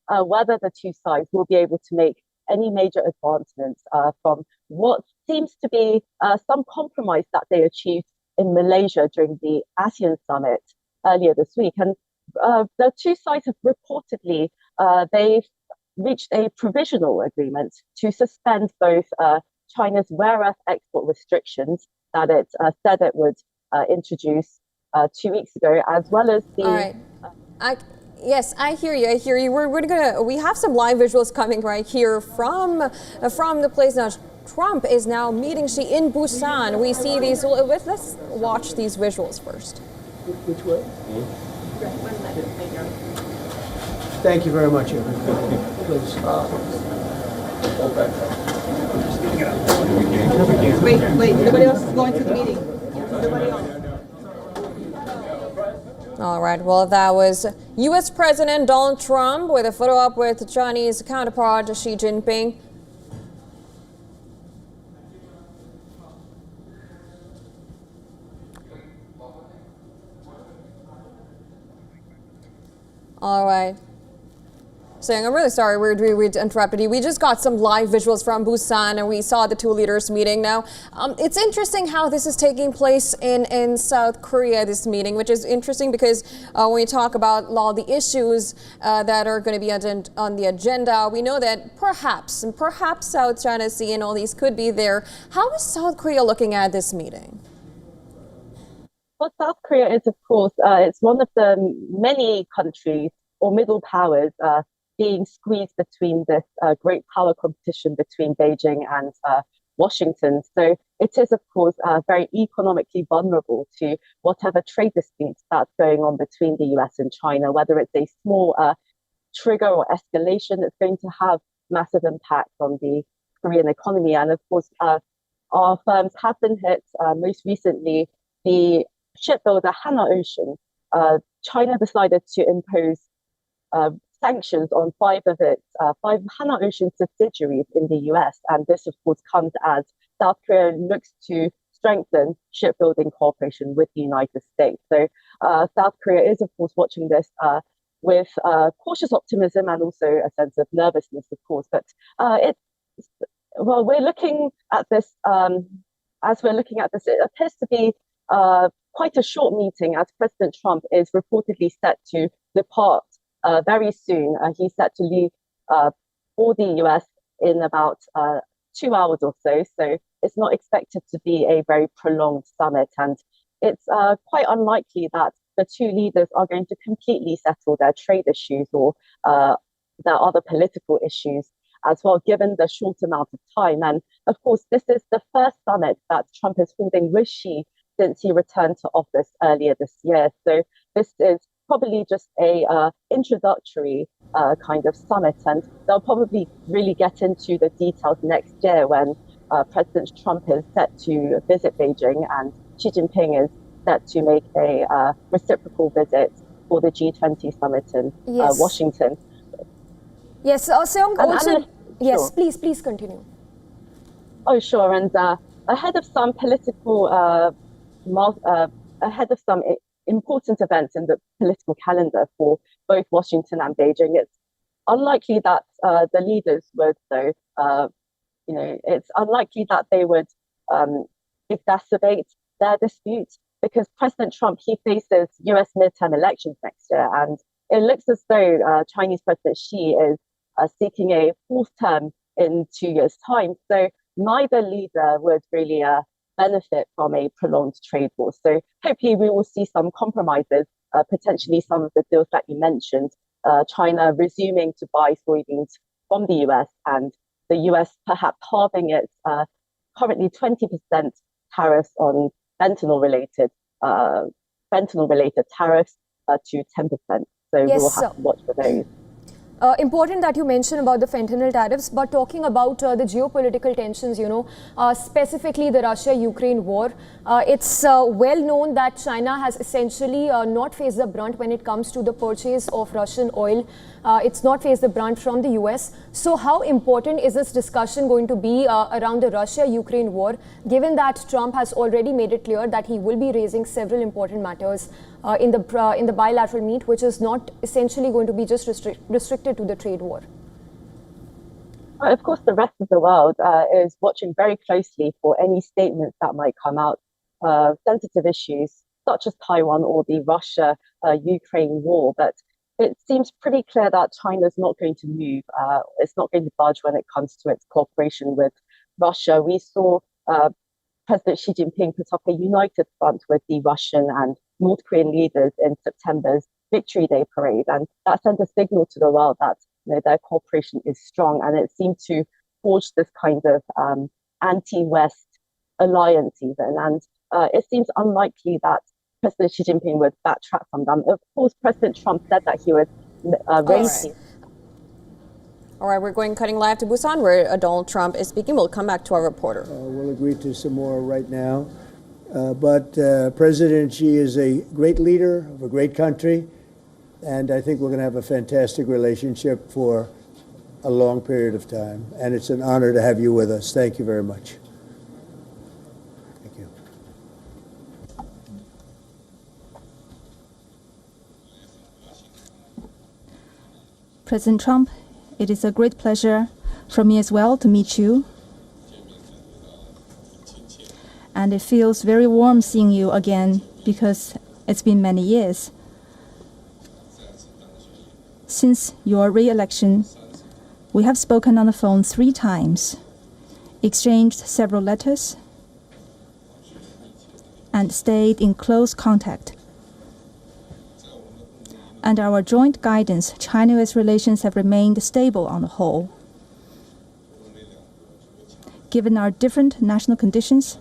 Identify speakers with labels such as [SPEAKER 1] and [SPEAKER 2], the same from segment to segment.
[SPEAKER 1] whether the two sides will be able to make any major advancements from what seems to be some compromise that they achieved in Malaysia during the ASEAN summit earlier this week. And the two sides have reportedly, they've reached a provisional agreement to suspend both China's rare earth export restrictions that it said it would introduce 2 weeks ago, as well as the...
[SPEAKER 2] All right. Yes, I hear you. I hear you. We have some live visuals coming right here from the place now. Trump is now meeting Xi in Busan. We see these. Let's watch these visuals first.
[SPEAKER 3] Which way? Thank you very much, everybody. Please.
[SPEAKER 4] Wait, nobody else is going to the meeting. Nobody else.
[SPEAKER 2] All right, well, that was U.S. President Donald Trump with a photo op with Chinese counterpart Xi Jinping. All right. Saying, I'm really sorry we interrupted you. We just got some live visuals from Busan and we saw the two leaders meeting. Now, it's interesting how this is taking place in South Korea, this meeting, which is interesting because when we talk about all the issues that are going to be on the agenda, we know that perhaps South China Sea and all these could be there. How is South Korea looking at this meeting?
[SPEAKER 1] Well, South Korea is, of course, it's one of the many countries or middle powers being squeezed between this great power competition between Beijing and Washington. So it is, of course, very economically vulnerable to whatever trade disputes that's going on between the US and China, whether it's a small trigger or escalation that's going to have massive impact on the Korean economy. And of course, our firms have been hit. Most recently, the shipbuilder Hanwha Ocean, China decided to impose sanctions on five Hanwha Ocean subsidiaries in the US. And this, of course, comes as South Korea looks to strengthen shipbuilding cooperation with the United States. So South Korea is, of course, watching this with cautious optimism and also a sense of nervousness, of course. But we're looking at this, it appears to be quite a short meeting, as President Trump is reportedly set to depart very soon. He's set to leave for the US in about 2 hours or so. So it's not expected to be a very prolonged summit. And it's quite unlikely that the two leaders are going to completely settle their trade issues or their other political issues as well, given the short amount of time. And of course, this is the first summit that Trump is holding with Xi since he returned to office earlier this year. So this is probably just a introductory kind of summit, and they'll probably really get into the details next year when President Trump is set to visit Beijing and Xi Jinping is set to make a reciprocal visit for the G20 summit in Washington.
[SPEAKER 2] Yes, Seong, also, yes,
[SPEAKER 1] sure.
[SPEAKER 2] Please continue.
[SPEAKER 1] Oh, sure. And ahead of some important events in the political calendar for both Washington and Beijing, it's unlikely that the leaders would, though, it's unlikely that they would exacerbate their dispute, because President Trump, he faces US midterm elections next year, and it looks as though Chinese President Xi is seeking a fourth term in 2 years' time. So neither leader would really benefit from a prolonged trade war. So hopefully we will see some compromises, potentially some of the deals that you mentioned, China resuming to buy soybeans from the US and the US perhaps halving its currently 20% tariffs on fentanyl-related tariffs to 10%. So we will have to watch for those.
[SPEAKER 2] Important that you mentioned about the fentanyl tariffs, but talking about the geopolitical tensions, specifically the Russia-Ukraine war, it's well known that China has essentially not faced the brunt when it comes to the purchase of Russian oil. It's not faced the brunt from the US. So how important is this discussion going to be around the Russia-Ukraine war, given that Trump has already made it clear that he will be raising several important matters in the bilateral meet, which is not essentially going to be just restricted to the trade war?
[SPEAKER 1] Of course, the rest of the world is watching very closely for any statements that might come out, sensitive issues such as Taiwan or the Russia-Ukraine war. But it seems pretty clear that China's not going to move. It's not going to budge when it comes to its cooperation with Russia. We saw President Xi Jinping put up a united front with the Russian and North Korean leaders in September's Victory Day parade, and that sent a signal to the world that their cooperation is strong, and it seemed to forge this kind of anti-West alliance even. And it seems unlikely that President Xi Jinping would backtrack from them. Of course, President Trump said that he would raise.
[SPEAKER 2] All right, we're cutting live to Busan, where Donald Trump is speaking. We'll come back to our reporter.
[SPEAKER 3] We'll agree to some more right now. But President Xi is a great leader of a great country, and I think we're going to have a fantastic relationship for a long period of time. And it's an honor to have you with us. Thank you very much. Thank you.
[SPEAKER 5] President Trump, it is a great pleasure for me as well to meet you. And it feels very warm seeing you again because it's been many years. Since your re-election, we have spoken on the phone 3 times, exchanged several letters, and stayed in close contact. Under our joint guidance, China-US relations have remained stable on the whole. Given our different national conditions,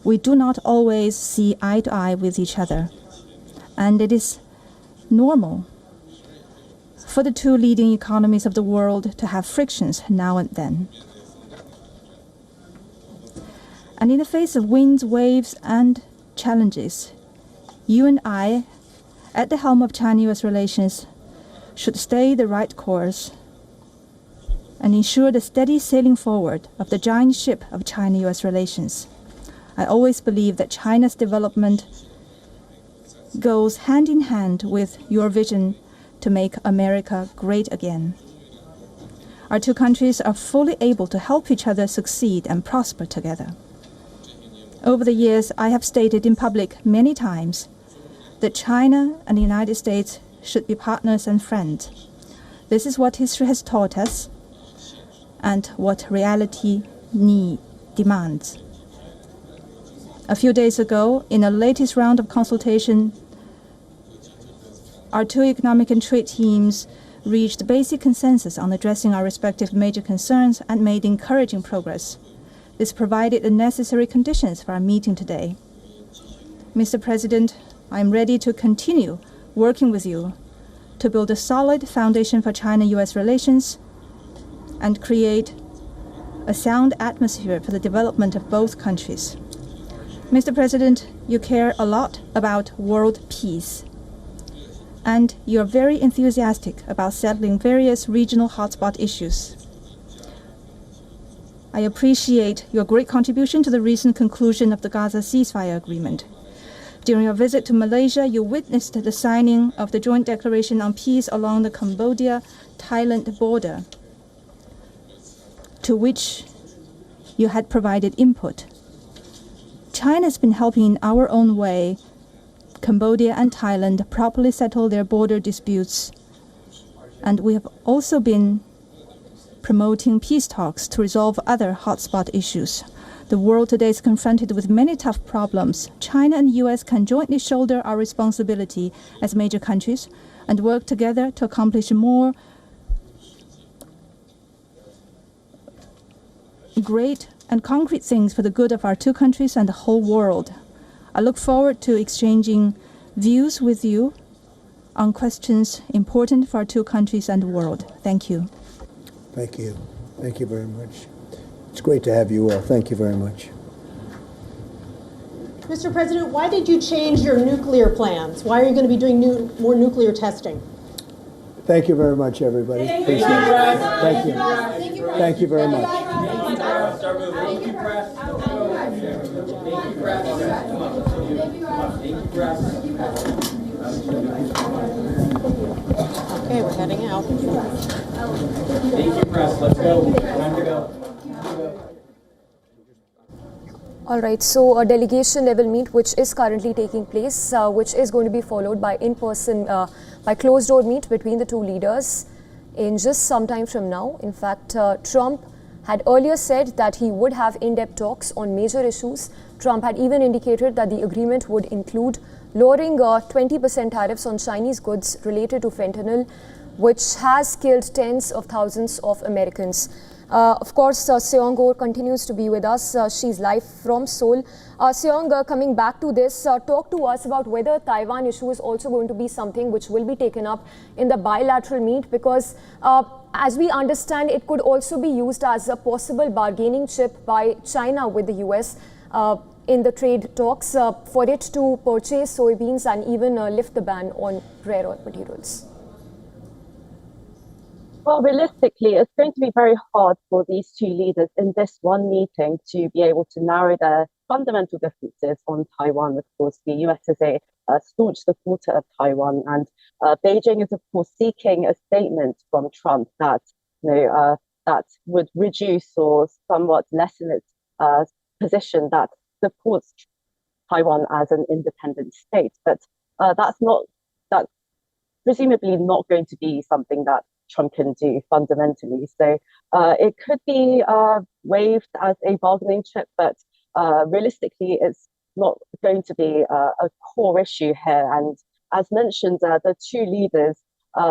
[SPEAKER 5] we do not always see eye to eye with each other, and it is normal for the 2 leading economies of the world to have frictions now and then. And in the face of winds, waves, and challenges, you and I, at the helm of China-US relations, should stay the right course and ensure the steady sailing forward of the giant ship of China-US relations. I always believe that China's development goes hand in hand with your vision to make America great again. Our 2 countries are fully able to help each other succeed and prosper together. Over the years, I have stated in public many times that China and the United States should be partners and friends. This is what history has taught us and what reality demands. A few days ago, in the latest round of consultation, our 2 economic and trade teams reached basic consensus on addressing our respective major concerns and made encouraging progress. This provided the necessary conditions for our meeting today. Mr. President, I am ready to continue working with you to build a solid foundation for China-US relations and create a sound atmosphere for the development of both countries. Mr. President, you care a lot about world peace, and you are very enthusiastic about settling various regional hotspot issues. I appreciate your great contribution to the recent conclusion of the Gaza ceasefire agreement. During your visit to Malaysia, you witnessed the signing of the Joint Declaration on Peace along the Cambodia-Thailand border, to which you had provided input. China has been helping in our own way Cambodia and Thailand properly settle their border disputes, and we have also been promoting peace talks to resolve other hotspot issues. The world today is confronted with many tough problems. China and the US can jointly shoulder our responsibility as major countries and work together to accomplish more great and concrete things for the good of our 2 countries and the whole world. I look forward to exchanging views with you on questions important for our 2 countries and the world. Thank you.
[SPEAKER 3] Thank you. Thank you very much. It's great to have you all. Thank you very much.
[SPEAKER 4] Mr. President, why did you change your nuclear plans? Why are you going to be doing more nuclear testing?
[SPEAKER 3] Thank you very much, everybody. Appreciate it. Thank you. Thank you very much.
[SPEAKER 4] Okay, we're heading out.
[SPEAKER 6] Thank you, press. Let's go. Time to go.
[SPEAKER 2] All right, so a delegation level meet which is currently taking place, which is going to be followed by in-person, by closed-door meet between the two leaders in just some time from now. In fact, Trump had earlier said that he would have in-depth talks on major issues. Trump had even indicated that the agreement would include lowering 20% tariffs on Chinese goods related to fentanyl, which has killed tens of thousands of Americans. Of course, Seong Go continues to be with us. She's live from Seoul. Seong, coming back to this, talk to us about whether Taiwan issue is also going to be something which will be taken up in the bilateral meet, because as we understand, it could also be used as a possible bargaining chip by China with the US in the trade talks for it to purchase soybeans and even lift the ban on rare earth materials.
[SPEAKER 1] Well, realistically, it's going to be very hard for these two leaders in this one meeting to be able to narrow their fundamental differences on Taiwan. Of course, the US is a staunch supporter of Taiwan, and Beijing is, of course, seeking a statement from Trump that that would reduce or somewhat lessen its position that supports Taiwan as an independent state. But that's presumably not going to be something that Trump can do fundamentally. So it could be waived as a bargaining chip, but realistically, it's not going to be a core issue here. And as mentioned, the two leaders,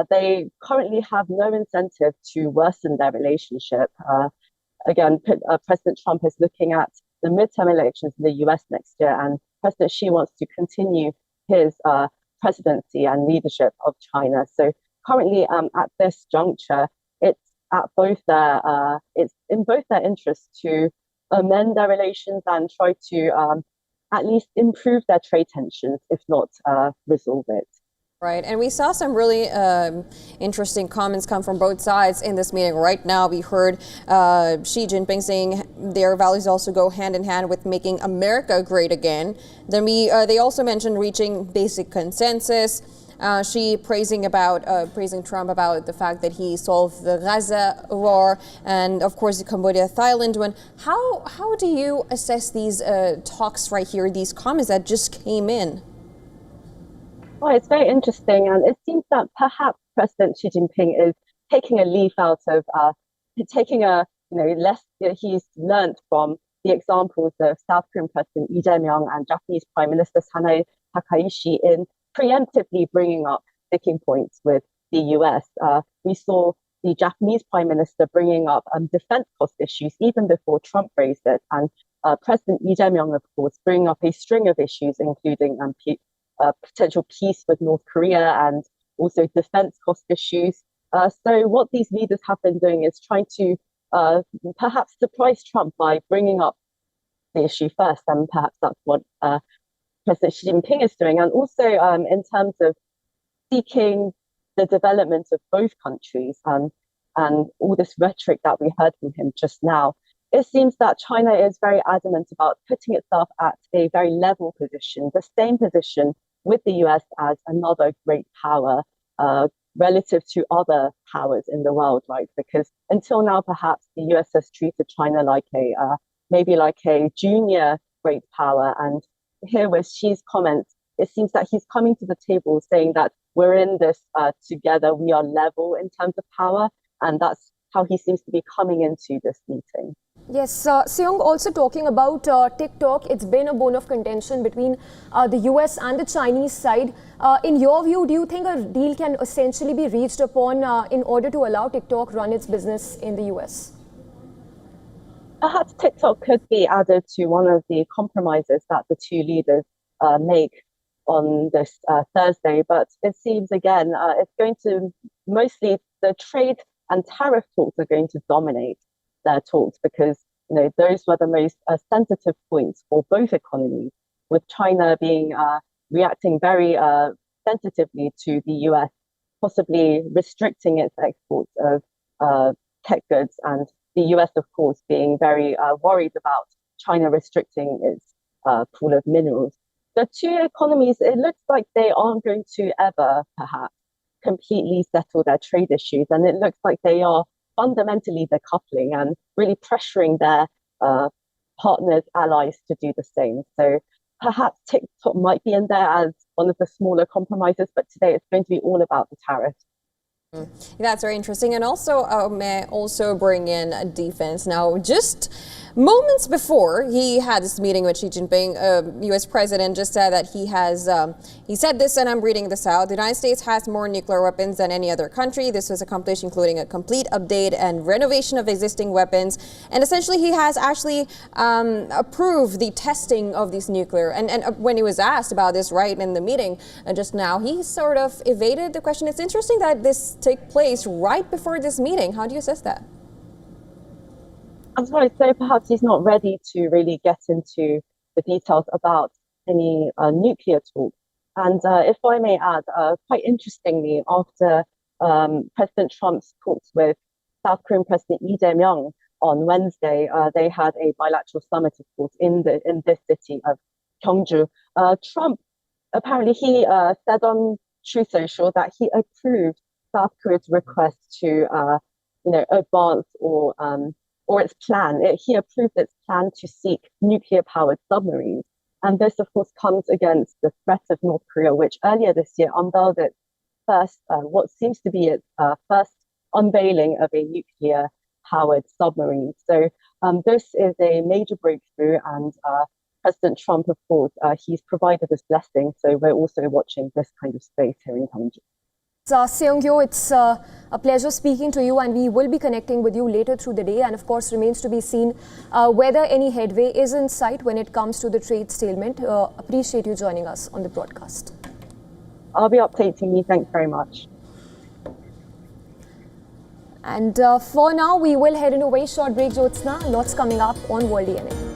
[SPEAKER 1] they currently have no incentive to worsen their relationship. Again, President Trump is looking at the midterm elections in the US next year, and President Xi wants to continue his presidency and leadership of China. So currently, at this juncture, it's in both their interests to amend their relations and try to at least improve their trade tensions, if not resolve it.
[SPEAKER 2] Right, and we saw some really interesting comments come from both sides in this meeting. Right now, we heard Xi Jinping saying their values also go hand in hand with making America great again. Then they also mentioned reaching basic consensus. She praising Trump about the fact that he solved the Gaza war, and of course the Cambodia-Thailand one. How do you assess these talks right here, these comments that just came in?
[SPEAKER 1] Well, it's very interesting, and it seems that perhaps President Xi Jinping is taking a leaf out of he's learned from the examples of South Korean President Lee Jae-myung and Japanese Prime Minister Sanae Takaishi in preemptively bringing up sticking points with the US. We saw the Japanese Prime Minister bringing up defense cost issues even before Trump raised it, and President Lee Jae-myung, of course, bringing up a string of issues, including potential peace with North Korea and also defense cost issues. So what these leaders have been doing is trying to perhaps surprise Trump by bringing up the issue first, and perhaps that's what President Xi Jinping is doing. And also in terms of seeking the development of both countries and all this rhetoric that we heard from him just now, it seems that China is very adamant about putting itself at a very level position, the same position with the US as another great power relative to other powers in the world, right? Because until now, perhaps the US has treated China like maybe like a junior great power. And here with Xi's comments, it seems that he's coming to the table saying that we're in this together, we are level in terms of power. And that's how he seems to be coming into this meeting.
[SPEAKER 2] Yes, Seong, also talking about TikTok, it's been a bone of contention between the US and the Chinese side. In your view, do you think a deal can essentially be reached upon in order to allow TikTok run its business in the US?
[SPEAKER 1] Perhaps TikTok could be added to one of the compromises that the two leaders make on this Thursday, but it seems again it's going to mostly the trade and tariff talks are going to dominate their talks, because those were the most sensitive points for both economies, with China being reacting very sensitively to the US possibly restricting its exports of tech goods, and the US, of course, being very worried about China restricting its pool of minerals. The two economies, it looks like they aren't going to ever, perhaps, completely settle their trade issues. And it looks like they are fundamentally decoupling and really pressuring their partners, allies to do the same. So perhaps TikTok might be in there as one of the smaller compromises, but today it's going to be all about the tariffs.
[SPEAKER 2] That's very interesting. And also, may I also bring in defense. Now, just moments before he had this meeting with Xi Jinping, U.S. President just said that he said this, and I'm reading this out: the United States has more nuclear weapons than any other country. This was accomplished including a complete update and renovation of existing weapons. And essentially, he has actually approved the testing of these nuclear. And when he was asked about this right in the meeting just now, he sort of evaded the question. It's interesting that this take place right before this meeting. How do you assess that?
[SPEAKER 1] I'm sorry, so perhaps he's not ready to really get into the details about any nuclear talk. And if I may add, quite interestingly, after President Trump's talks with South Korean President Lee Jae-myung on Wednesday, they had a bilateral summit, of course, in this city of Gyeongju. Trump, apparently, he said on True Social that he approved South Korea's request to, advance or its plan. He approved its plan to seek nuclear-powered submarines. And this, of course, comes against the threat of North Korea, which earlier this year unveiled its first, what seems to be its first unveiling of a nuclear-powered submarine. So this is a major breakthrough, and President Trump, of course, he's provided his blessing. So we're also watching this kind of space here in Gyeongju.
[SPEAKER 7] Seung-kyo, it's a pleasure speaking to you, and we will be connecting with you later through the day. And of course, remains to be seen whether any headway is in sight when it comes to the trade stalemate. Appreciate you joining us on the broadcast.
[SPEAKER 1] I'll be updating you. Thanks very much.
[SPEAKER 7] And for now, we will head into a very short break, Jyotsna. Lots coming up on World DNA.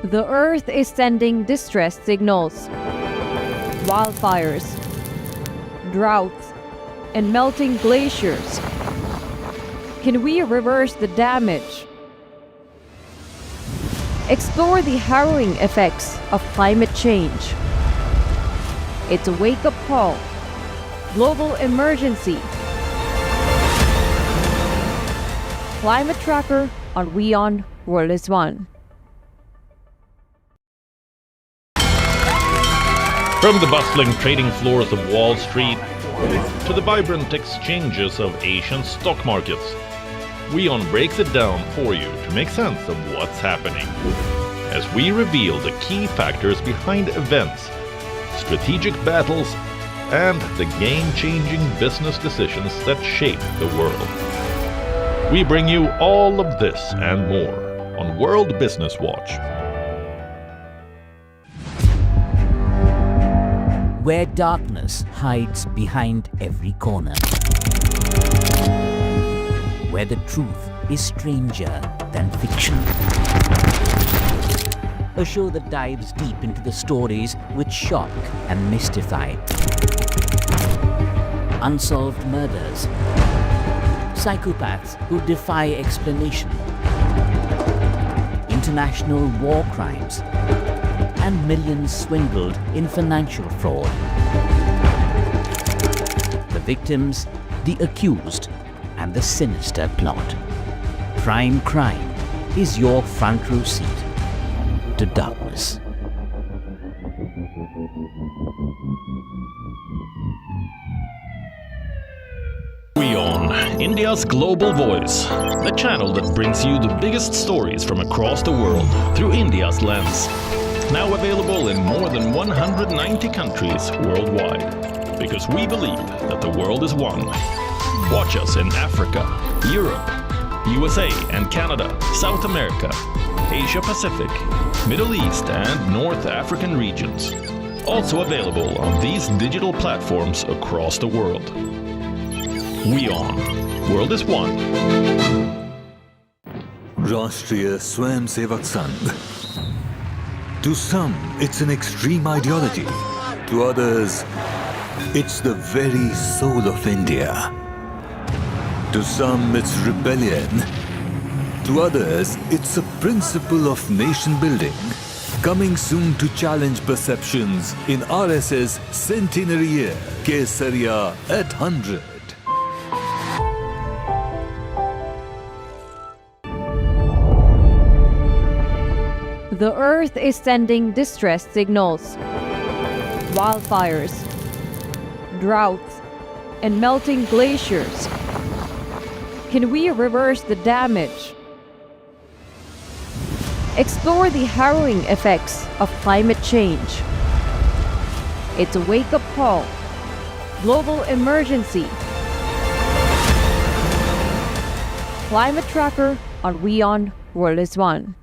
[SPEAKER 8] The Earth is sending distress signals. Wildfires, droughts, and melting glaciers. Can we reverse the damage? Explore the harrowing effects of climate change. It's a wake-up call. Global emergency. Climate Tracker on WION World is One.
[SPEAKER 9] From the bustling trading floors of Wall Street to the vibrant exchanges of Asian stock markets, WION breaks it down for you to make sense of what's happening, as we reveal the key factors behind events, strategic battles, and the game-changing business decisions that shape the world. We bring you all of this and more on World Business Watch.
[SPEAKER 10] Where darkness hides behind every corner. Where the truth is stranger than fiction. A show that dives deep into the stories which shock and mystify. Unsolved murders. Psychopaths who defy explanation. International war crimes. And millions swindled in financial fraud. The victims, the accused, and the sinister plot. Prime Crime is your front row seat to darkness.
[SPEAKER 9] WION, India's global voice, the channel that brings you the biggest stories from across the world through India's lens. Now available in more than 190 countries worldwide, because we believe that the world is one. Watch us in Africa, Europe, USA and Canada, South America, Asia Pacific, Middle East and North African regions. Also available on these digital platforms across the world. WION. World is one.
[SPEAKER 11] Rashtriya Swayamsevak Sangh. To some, it's an extreme ideology. To others, it's the very soul of India. To some, it's rebellion. To others, it's a principle of nation building. Coming soon to challenge perceptions in RSS Centenary Year, Kesariya at 100.
[SPEAKER 8] The earth is sending distress signals. Wildfires, droughts, and melting glaciers. Can we reverse the damage? Explore the harrowing effects of climate change. It's a wake-up call. Global emergency. Climate Tracker on WION World is One.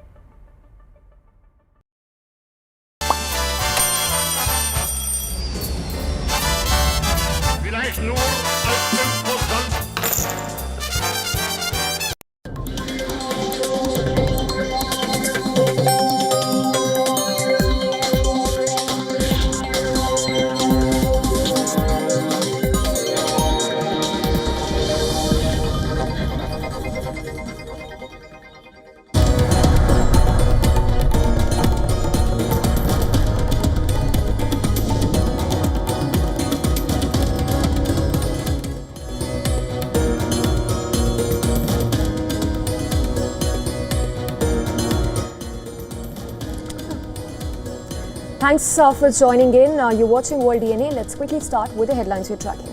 [SPEAKER 7] Thanks for joining in. You're watching World DNA. Let's quickly start with the headlines you're tracking.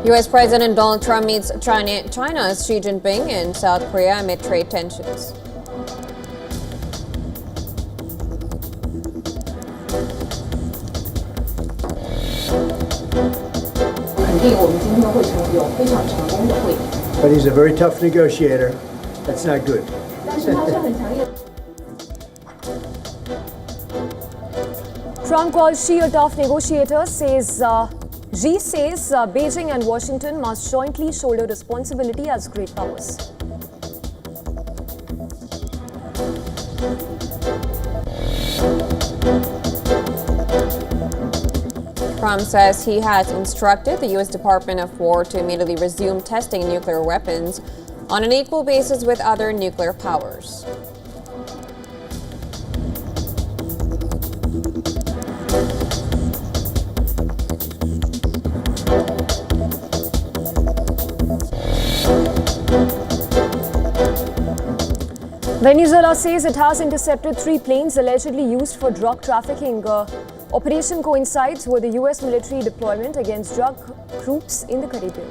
[SPEAKER 2] U.S. President Donald Trump meets China's Xi Jinping in South Korea amid trade tensions.
[SPEAKER 3] But he's a very tough negotiator. That's not good.
[SPEAKER 7] Trump calls Xi a tough negotiator, Xi says Beijing and Washington must jointly shoulder responsibility as great powers.
[SPEAKER 2] Trump says he has instructed the U.S. Department of War to immediately resume testing nuclear weapons on an equal basis with other nuclear powers.
[SPEAKER 7] Venezuela says it has intercepted 3 planes allegedly used for drug trafficking. Operation coincides with the U.S. military deployment against drug groups in the Caribbean.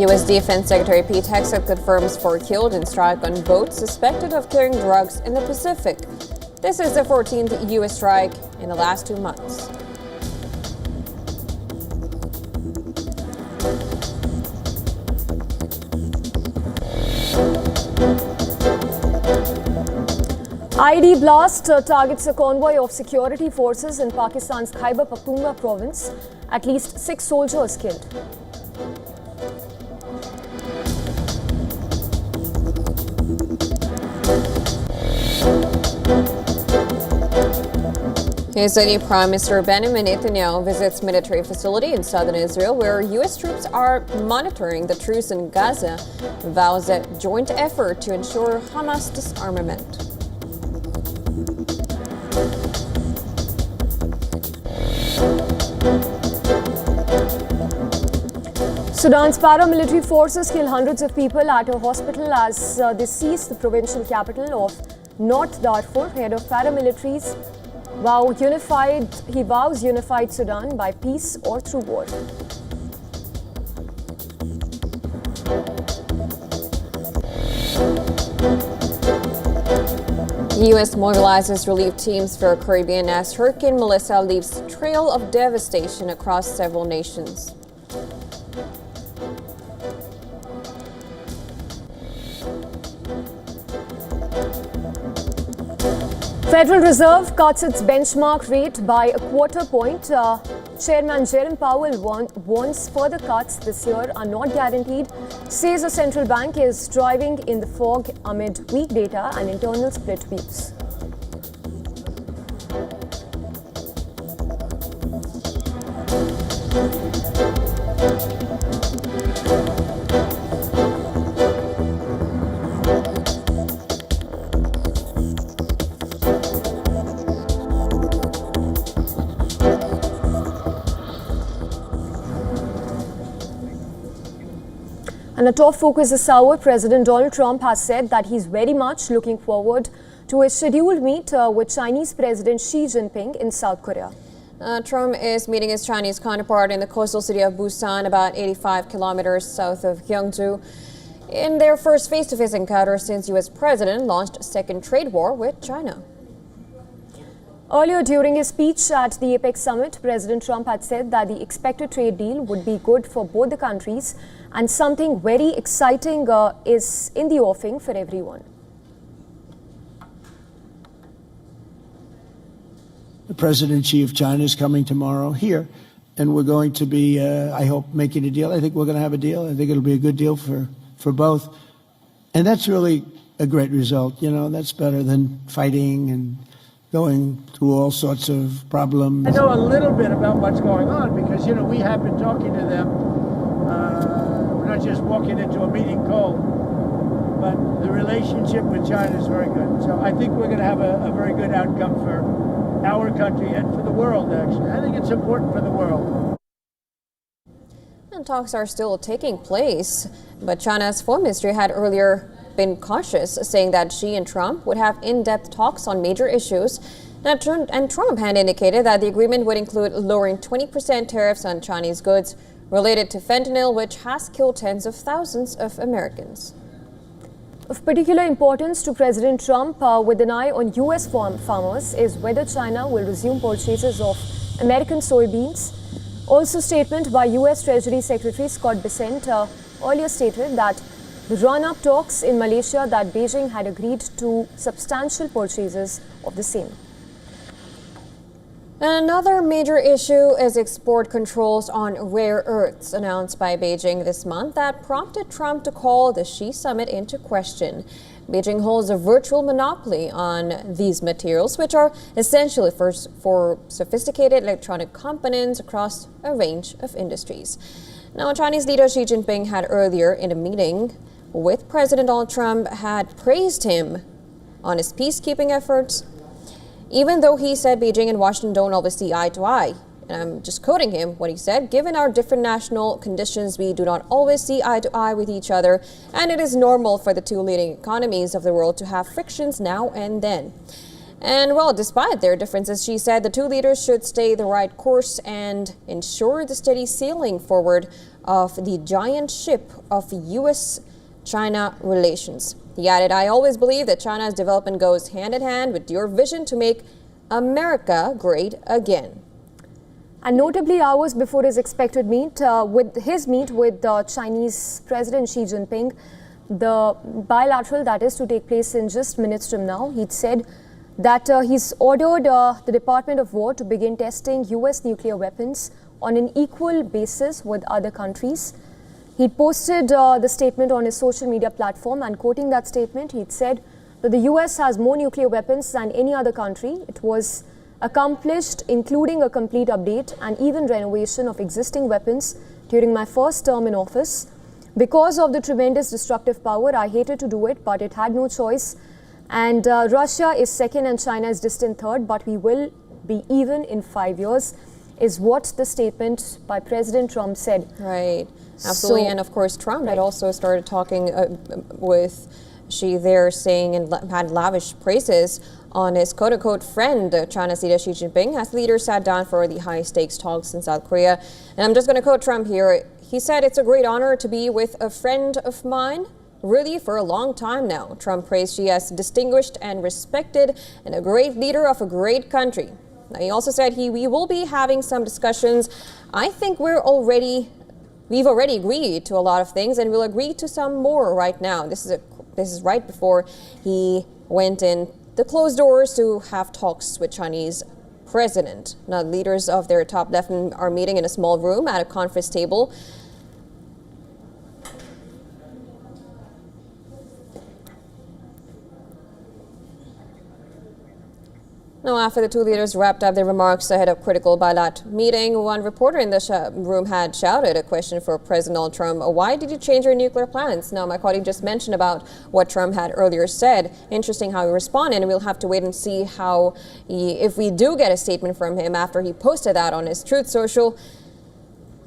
[SPEAKER 2] U.S. Defense Secretary Pete Hegseth confirms 4 killed in strike on boats suspected of carrying drugs in the Pacific. This is the 14th U.S. strike in the last 2 months.
[SPEAKER 7] IED blast targets a convoy of security forces in Pakistan's Khyber Pakhtunkhwa province. At least 6 soldiers killed.
[SPEAKER 2] Israeli Prime Minister Benjamin Netanyahu visits military facility in southern Israel where U.S. troops are monitoring the truce in Gaza, vows a joint effort to ensure Hamas disarmament.
[SPEAKER 7] Sudan's paramilitary forces kill hundreds of people at a hospital as they seize the provincial capital of North Darfur. Head of paramilitaries vows unified Sudan by peace or through war.
[SPEAKER 2] The U.S. mobilizes relief teams for Caribbean as Hurricane Melissa leaves trail of devastation across several nations.
[SPEAKER 7] Federal Reserve cuts its benchmark rate by a quarter point. Chairman Jerome Powell warns further cuts this year are not guaranteed, says the central bank is driving in the fog amid weak data and internal split views. And a top focus this hour, President Donald Trump has said that he's very much looking forward to a scheduled meet with Chinese President Xi Jinping in South Korea.
[SPEAKER 2] Trump is meeting his Chinese counterpart in the coastal city of Busan, about 85 kilometers south of Gyeongju, in their first face-to-face encounter since U.S. President launched a second trade war with China.
[SPEAKER 7] Earlier during his speech at the APEC summit, President Trump had said that the expected trade deal would be good for both the countries and something very exciting is in the offing for everyone.
[SPEAKER 3] President Xi of China is coming tomorrow here, and we're going to be, I hope, making a deal. I think we're going to have a deal. I think it'll be a good deal for both. And that's really a great result. You know, that's better than fighting and going through all sorts of problems.
[SPEAKER 12] I know a little bit about what's going on because, you know, we have been talking to them. We're not just walking into a meeting cold, but the relationship with China is very good. So I think we're going to have a very good outcome for our country and for the world, actually. I think it's important for the world.
[SPEAKER 2] And talks are still taking place, but China's foreign ministry had earlier been cautious, saying that Xi and Trump would have in-depth talks on major issues. And Trump had indicated that the agreement would include lowering 20% tariffs on Chinese goods related to fentanyl, which has killed tens of thousands of Americans.
[SPEAKER 7] Of particular importance to President Trump, with an eye on U.S. farmers, is whether China will resume purchases of American soybeans. Also, statement by U.S. Treasury Secretary Scott Bessent earlier stated that the run-up talks in Malaysia that Beijing had agreed to substantial purchases of the same.
[SPEAKER 2] Another major issue is export controls on rare earths announced by Beijing this month that prompted Trump to call the Xi summit into question. Beijing holds a virtual monopoly on these materials, which are essentially for sophisticated electronic components across a range of industries. Now, Chinese leader Xi Jinping had earlier in a meeting with President Donald Trump had praised him on his peacekeeping efforts, even though he said Beijing and Washington don't always see eye to eye. And I'm just quoting him, what he said, "Given our different national conditions, we do not always see eye to eye with each other, and it is normal for the two leading economies of the world to have frictions now and then." And well, despite their differences, she said the two leaders should stay the right course and ensure the steady sailing forward of the giant ship of U.S.-China relations. He added, "I always believe that China's development goes hand in hand with your vision to make America great again."
[SPEAKER 7] And notably, hours before his expected meet with Chinese President Xi Jinping, the bilateral that is to take place in just minutes from now, he'd said that he's ordered the Department of War to begin testing U.S. nuclear weapons on an equal basis with other countries. He'd posted the statement on his social media platform, and quoting that statement, he'd said that the U.S. has more nuclear weapons than any other country. It was accomplished, including a complete update and even renovation of existing weapons during my first term in office. Because of the tremendous destructive power, I hated to do it, but it had no choice. And Russia is second and China is distant third, but we will be even in 5 years, is what the statement by President Trump said.
[SPEAKER 2] Right, absolutely. And of course, Trump had also started talking with Xi there, saying and had lavish praises on his quote-unquote friend, China's leader Xi Jinping, as the leaders sat down for the high-stakes talks in South Korea. And I'm just going to quote Trump here. He said, "It's a great honor to be with a friend of mine. really for a long time now. Trump praised Xi as distinguished and respected and a great leader of a great country. Now, he also said we will be having some discussions. I think we've already agreed to a lot of things, and we'll agree to some more right now. This is right before he went in the closed doors to have talks with Chinese president. Now, leaders of their top left are meeting in a small room at a conference table. Now, after the two leaders wrapped up their remarks ahead of critical bilateral meeting, one reporter in the room had shouted a question for President Donald Trump. Why did you change your nuclear plans? Now, my colleague just mentioned about what Trump had earlier said. Interesting how he responded, and we'll have to wait and see how if we do get a statement from him after he posted that on his Truth Social.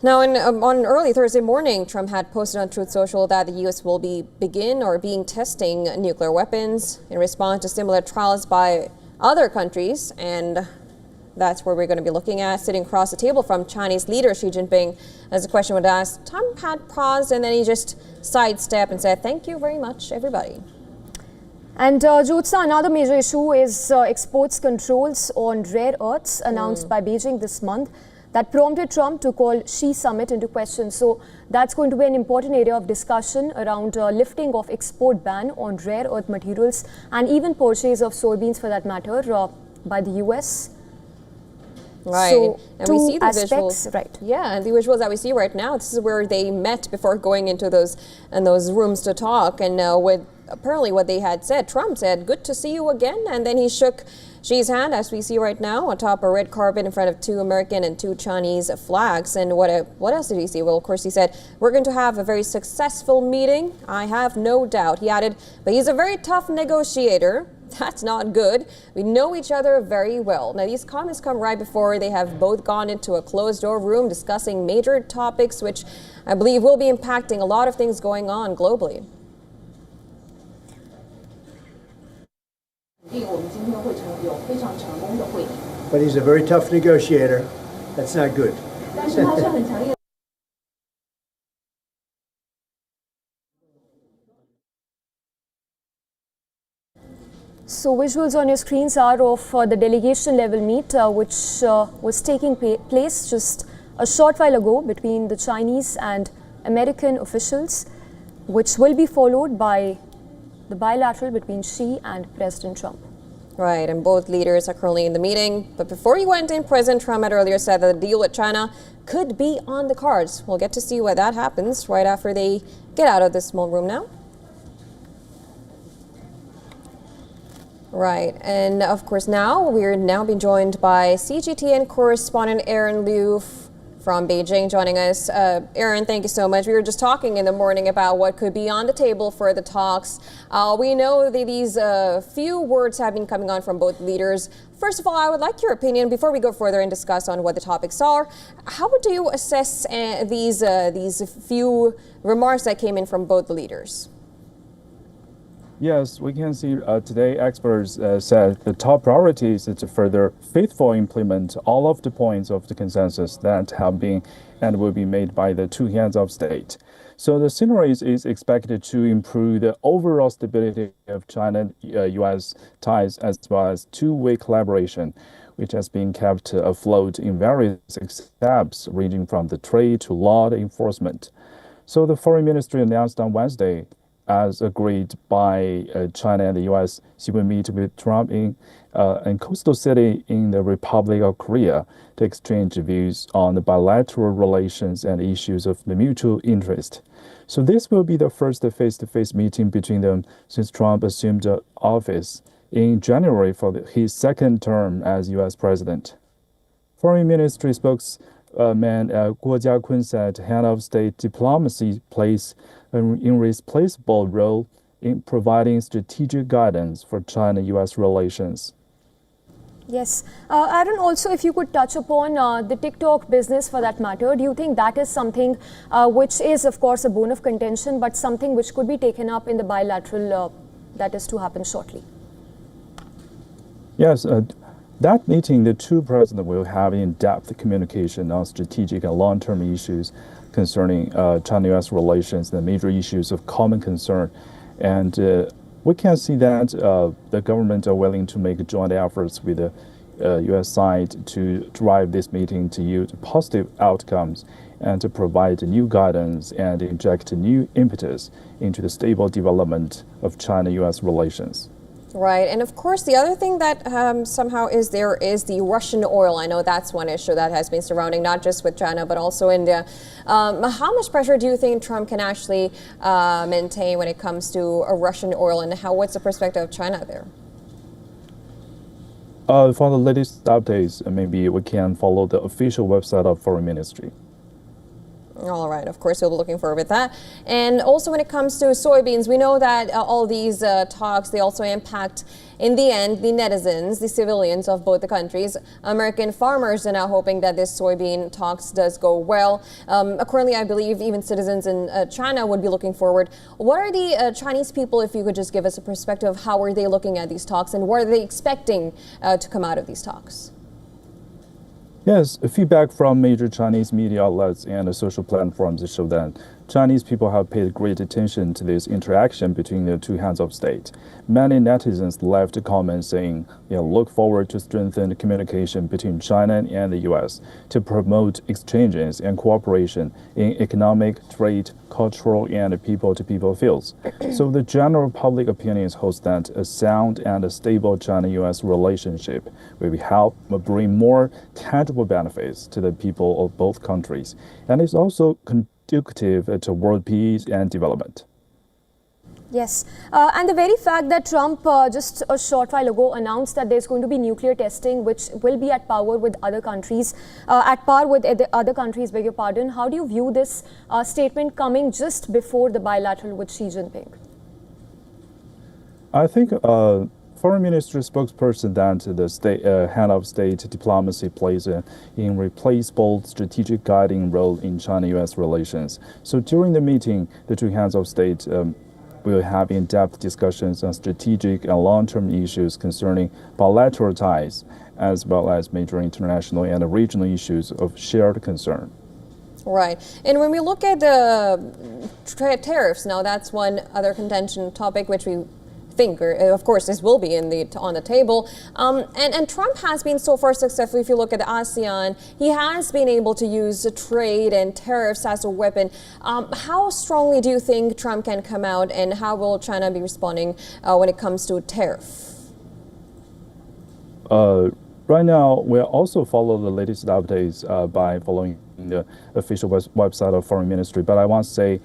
[SPEAKER 2] Now, on early Thursday morning, Trump had posted on Truth Social that the U.S. will being testing nuclear weapons in response to similar trials by other countries, and that's where we're going to be looking at. Sitting across the table from Chinese leader Xi Jinping, as the question would ask, Trump had paused and then he just sidestepped and said, "Thank you very much, everybody."
[SPEAKER 7] And Jyotsa, another major issue is exports controls on rare earths announced by Beijing this month that prompted Trump to call Xi summit into question. So that's going to be an important area of discussion around lifting of export ban on rare earth materials and even purchase of soybeans, for that matter, by the US.
[SPEAKER 2] Right,
[SPEAKER 7] so
[SPEAKER 2] and we see the
[SPEAKER 7] aspects,
[SPEAKER 2] visuals.
[SPEAKER 7] Right.
[SPEAKER 2] Yeah, and the visuals that we see right now, this is where they met before going into those rooms to talk. And with apparently what they had said, Trump said, "Good to see you again," and then he shook Xi's hand, as we see right now, on top of a red carpet in front of 2 American and 2 Chinese flags. And what else did he say? Well, of course, he said, "We're going to have a very successful meeting. I have no doubt." He added, "But he's a very tough negotiator." That's not good. We know each other very well. Now, these comments come right before they have both gone into a closed-door room discussing major topics, which I believe will be impacting a lot of things going on globally.
[SPEAKER 3] But he's a very tough negotiator. That's not good.
[SPEAKER 7] So visuals on your screens are of the delegation level meet which was taking place just a short while ago between the Chinese and American officials, which will be followed by the bilateral between Xi and President Trump.
[SPEAKER 2] Right, and both leaders are currently in the meeting. But before he went in, President Trump had earlier said that the deal with China could be on the cards. We'll get to see why that happens right after they get out of this small room now. Right, and of course we're now being joined by CGTN correspondent Aaron Liu from Beijing joining us. Aaron, thank you so much. We were just talking in the morning about what could be on the table for the talks. We know that these few words have been coming on from both leaders. First of all, I would like your opinion before we go further and discuss on what the topics are. How would you assess these few remarks that came in from both the leaders?
[SPEAKER 13] Yes, we can see today experts said the top priority is to further faithfully implement all of the points of the consensus that have been and will be made by the two heads of state. So the scenario is expected to improve the overall stability of China-US ties as well as two-way collaboration, which has been kept afloat in various steps ranging from the trade to law enforcement. So the foreign ministry announced on Wednesday, as agreed by China and the U.S., she will meet with Trump in coastal city in the Republic of Korea to exchange views on the bilateral relations and issues of the mutual interest. So this will be the first face-to-face meeting between them since Trump assumed office in January for his second term as U.S. president. Foreign Ministry spokesman Guo Jiakun said head of state diplomacy plays an irreplaceable role in providing strategic guidance for China-U.S. relations.
[SPEAKER 7] Yes. Aaron, also if you could touch upon the TikTok business for that matter, do you think that is something which is of course a bone of contention, but something which could be taken up in the bilateral that is to happen shortly?
[SPEAKER 13] Yes. That meeting, the two presidents will have in-depth communication on strategic and long-term issues concerning China-U.S. relations, the major issues of common concern. And we can see that the government are willing to make joint efforts with the U.S. side to drive this meeting to yield positive outcomes and to provide new guidance and inject new impetus into the stable development of China-U.S. relations.
[SPEAKER 2] Right, and of course the other thing that somehow is there is the Russian oil. I know that's one issue that has been surrounding not just with China but also India. How much pressure do you think Trump can actually maintain when it comes to Russian oil, and what's the perspective of China there?
[SPEAKER 13] For the latest updates, maybe we can follow the official website of Foreign Ministry.
[SPEAKER 2] All right, of course, we'll be looking forward to that. And also when it comes to soybeans, we know that all these talks, they also impact, in the end, the netizens, the civilians of both the countries. American farmers are now hoping that this soybean talks does go well. Currently, I believe even citizens in China would be looking forward. What are the Chinese people, if you could just give us a perspective of how are they looking at these talks and what are they expecting to come out of these talks?
[SPEAKER 13] Yes, feedback from major Chinese media outlets and social platforms show that Chinese people have paid great attention to this interaction between the two heads of state. Many netizens left comments saying, look forward to strengthened communication between China and the U.S. to promote exchanges and cooperation in economic, trade, cultural, and people-to-people fields. So the general public opinion holds that a sound and a stable China-U.S. relationship will help bring more tangible benefits to the people of both countries, and it's also conducive to world peace and development.
[SPEAKER 7] Yes, and the very fact that Trump just a short while ago announced that there's going to be nuclear testing, which will be at par with other countries, beg your pardon. How do you view this statement coming just before the bilateral with Xi Jinping?
[SPEAKER 13] I think Foreign Ministry spokesperson that the head of state diplomacy plays an irreplaceable strategic guiding role in China-U.S. relations. So during the meeting, the two heads of state will have in-depth discussions on strategic and long-term issues concerning bilateral ties, as well as major international and regional issues of shared concern.
[SPEAKER 2] Right. And when we look at the tariffs, now that's one other contention topic which we think, or of course, this will be on the table. And Trump has been so far successful. If you look at the ASEAN, he has been able to use trade and tariffs as a weapon. How strongly do you think Trump can come out, and how will China be responding when it comes to tariff?
[SPEAKER 13] Right now, we'll also follow the latest updates by following the official website of Foreign Ministry. But I want to say,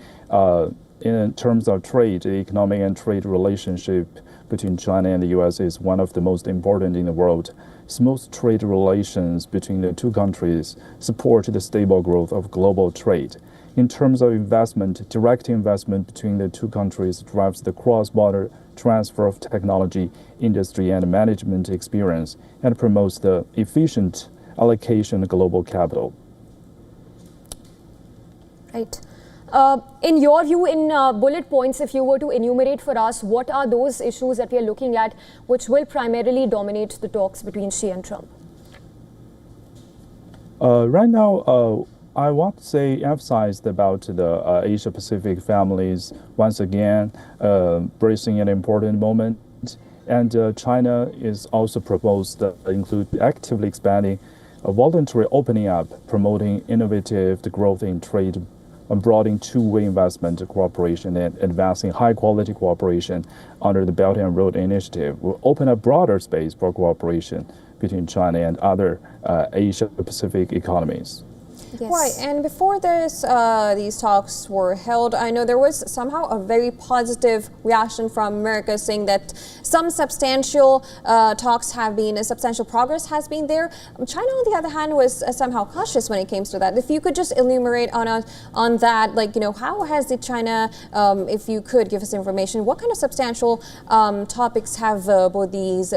[SPEAKER 13] in terms of trade, the economic and trade relationship between China and the U.S. is one of the most important in the world. Smooth trade relations between the two countries support the stable growth of global trade. In terms of investment, direct investment between the two countries drives the cross-border transfer of technology, industry, and management experience, and promotes the efficient allocation of global capital.
[SPEAKER 7] Right. In your view, in bullet points, if you were to enumerate for us, what are those issues that we are looking at which will primarily dominate the talks between Xi and Trump?
[SPEAKER 13] Right now, I want to say emphasized about the Asia-Pacific families once again, bracing an important moment. And China is also proposed to include actively expanding a voluntary opening up, promoting innovative growth in trade, and broadening two-way investment cooperation and advancing high-quality cooperation under the Belt and Road Initiative will open a broader space for cooperation between China and other Asia-Pacific economies.
[SPEAKER 2] Yes. Right, and before this, these talks were held, I know there was somehow a very positive reaction from America saying that some substantial substantial progress has been there. China, on the other hand, was somehow cautious when it came to that. If you could just enumerate on that, how has the China, if you could give us information, what kind of substantial topics have both these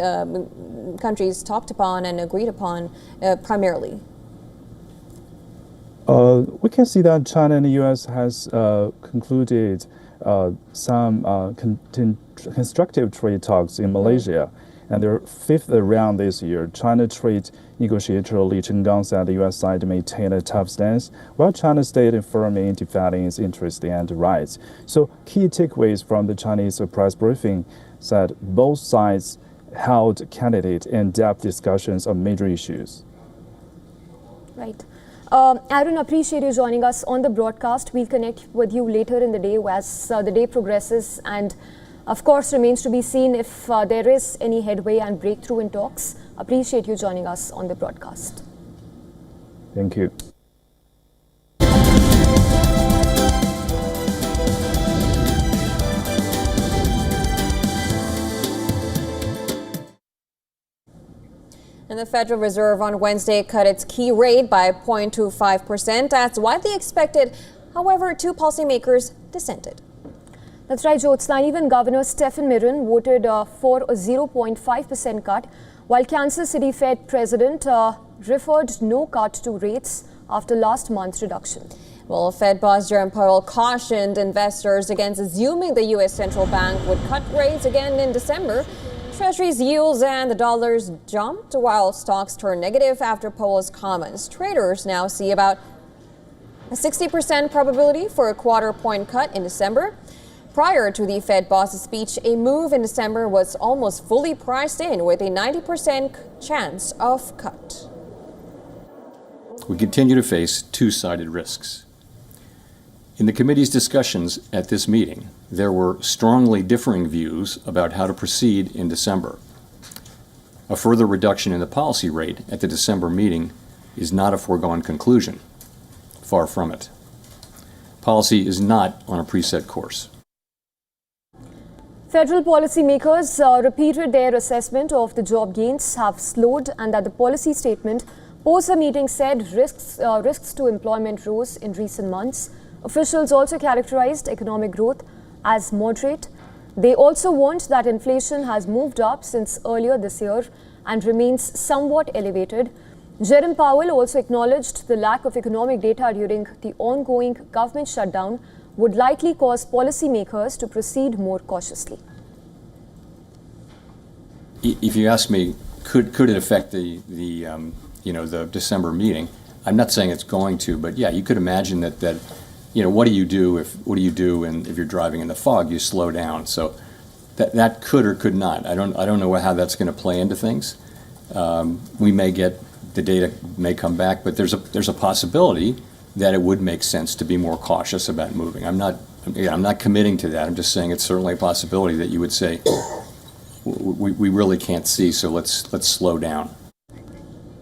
[SPEAKER 2] countries talked upon and agreed upon primarily?
[SPEAKER 13] We can see that China and the U.S. has concluded some constructive trade talks in Malaysia. And their fifth round this year, China trade negotiator Li Chenggang said the U.S. side maintained a tough stance, while China stayed firm in defending its interests and rights. So key takeaways from the Chinese press briefing said both sides held candid and in-depth discussions on major issues.
[SPEAKER 7] Right. Aaron, appreciate you joining us on the broadcast. We'll connect with you later in the day as the day progresses, and of course remains to be seen if there is any headway and breakthrough in talks. Appreciate you joining us on the broadcast.
[SPEAKER 13] Thank you.
[SPEAKER 2] And the Federal Reserve on Wednesday cut its key rate by 0.25%. That's widely expected. However, two policymakers dissented.
[SPEAKER 7] That's right, Jyotsna. Even Governor Stephen Mirren voted for a 0.5% cut, while Kansas City Fed President referred no cut to rates after last month's reduction.
[SPEAKER 2] Well, Fed boss Jerome Powell cautioned investors against assuming the U.S. Central Bank would cut rates again in December. Treasuries yields and the dollars jumped while stocks turned negative after Powell's comments. Traders now see about a 60% probability for a quarter-point cut in December. Prior to the Fed boss's speech, a move in December was almost fully priced in with a 90% chance of cut.
[SPEAKER 14] We continue to face two-sided risks. In the committee's discussions at this meeting, there were strongly differing views about how to proceed in December. A further reduction in the policy rate at the December meeting is not a foregone conclusion. Far from it. Policy is not on a preset course.
[SPEAKER 7] Federal policymakers repeated their assessment of the job gains have slowed, and that the policy statement post the meeting said risks to employment rose in recent months. Officials also characterized economic growth as moderate. They also warned that inflation has moved up since earlier this year and remains somewhat elevated. Jerome Powell also acknowledged the lack of economic data during the ongoing government shutdown would likely cause policymakers to proceed more cautiously.
[SPEAKER 14] If you ask me, could it affect the December meeting? I'm not saying it's going to, but yeah, you could imagine that what do you do if you're driving in the fog? You slow down. So that could or could not. I don't know how that's going to play into things. We may get the data may come back, but there's a possibility that it would make sense to be more cautious about moving. I'm not committing to that. I'm just saying it's certainly a possibility that you would say we really can't see, so let's slow down.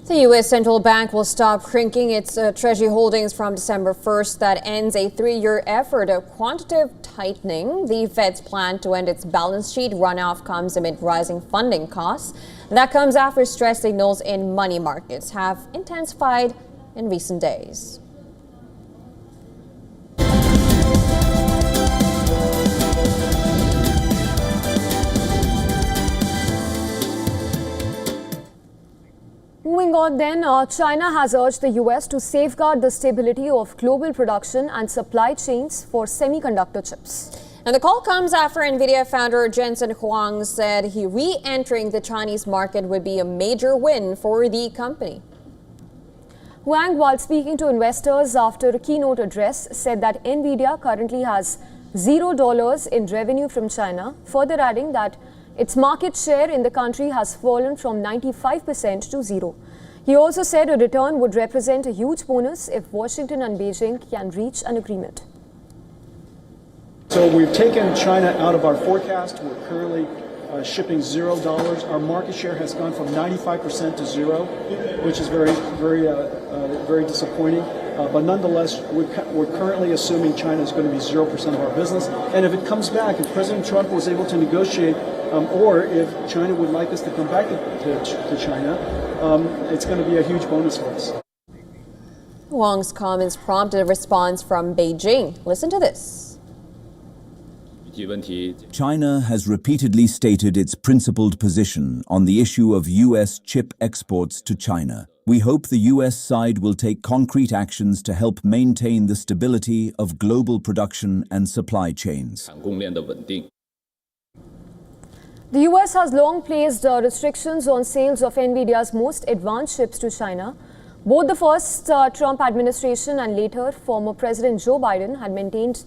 [SPEAKER 2] The U.S. Central Bank will stop shrinking its Treasury holdings from December 1st. That ends a 3-year effort of quantitative tightening. The Fed's plan to end its balance sheet runoff comes amid rising funding costs. That comes after stress signals in money markets have intensified in recent days.
[SPEAKER 7] Moving on then, China has urged the US to safeguard the stability of global production and supply chains for semiconductor chips.
[SPEAKER 2] And the call comes after NVIDIA founder Jensen Huang said re-entering the Chinese market would be a major win for the company.
[SPEAKER 7] Huang, while speaking to investors after a keynote address, said that NVIDIA currently has $0 in revenue from China, further adding that its market share in the country has fallen from 95% to 0. He also said a return would represent a huge bonus if Washington and Beijing can reach an agreement.
[SPEAKER 15] So we've taken China out of our forecast. We're currently shipping $0. Our market share has gone from 95% to 0, which is very disappointing. But nonetheless, we're currently assuming China is going to be 0% of our business. And if it comes back, if President Trump was able to negotiate, or if China would like us to come back to China, it's going to be a huge bonus for us.
[SPEAKER 2] Huang's comments prompted a response from Beijing. Listen to this.
[SPEAKER 16] China has repeatedly stated its principled position on the issue of U.S. chip exports to China. We hope the U.S. side will take concrete actions to help maintain the stability of global production and supply chains.
[SPEAKER 7] The US has long placed restrictions on sales of NVIDIA's most advanced chips to China. Both the first Trump administration and later former President Joe Biden had maintained